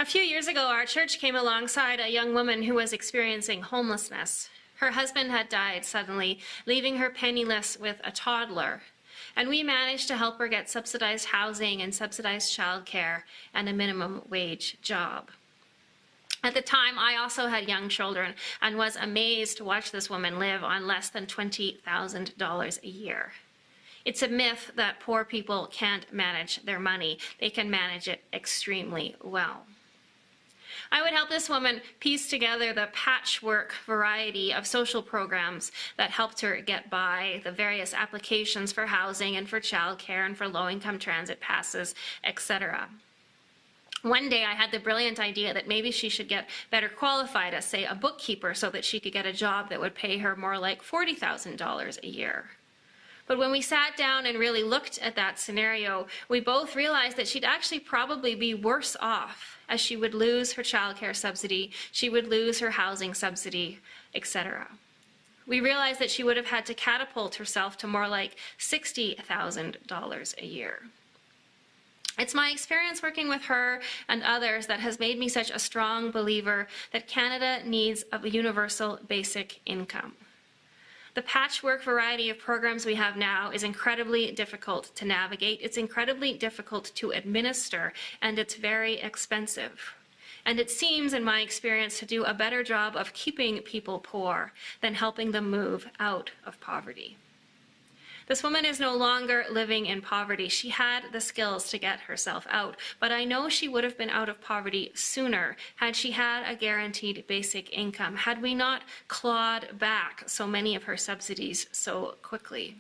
A few years ago, our church came alongside a young woman who was experiencing homelessness. Her husband had died suddenly, leaving her penniless with a toddler. And we managed to help her get subsidized housing and subsidized childcare and a minimum wage job. At the time, I also had young children and was amazed to watch this woman live on less than $20,000 a year. It's a myth that poor people can't manage their money. They can manage it extremely well. I would help this woman piece together the patchwork variety of social programs that helped her get by, the various applications for housing and for childcare and for low-income transit passes, etc. One day I had the brilliant idea that maybe she should get better qualified as, say, a bookkeeper so that she could get a job that would pay her more like $40,000 a year. But when we sat down and really looked at that scenario, we both realized that she'd actually probably be worse off, as she would lose her childcare subsidy, she would lose her housing subsidy, etc. We realized that she would have had to catapult herself to more like $60,000 a year. It's my experience working with her and others that has made me such a strong believer that Canada needs a universal basic income. The patchwork variety of programs we have now is incredibly difficult to navigate, it's incredibly difficult to administer, and it's very expensive. And it seems, in my experience, to do a better job of keeping people poor than helping them move out of poverty. This woman is no longer living in poverty. She had the skills to get herself out, but I know she would have been out of poverty sooner had she had a guaranteed basic income, had we not clawed back so many of her subsidies so quickly.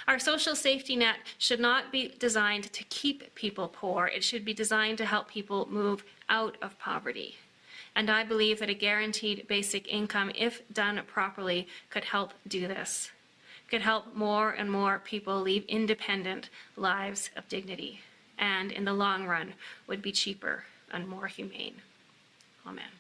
Our social safety net should not be designed to keep people poor. It should be designed to help people move out of poverty. And I believe that a guaranteed basic income, if done properly, could help do this. Could help more and more people lead independent lives of dignity, and in the long run would be cheaper and more humane. Amen.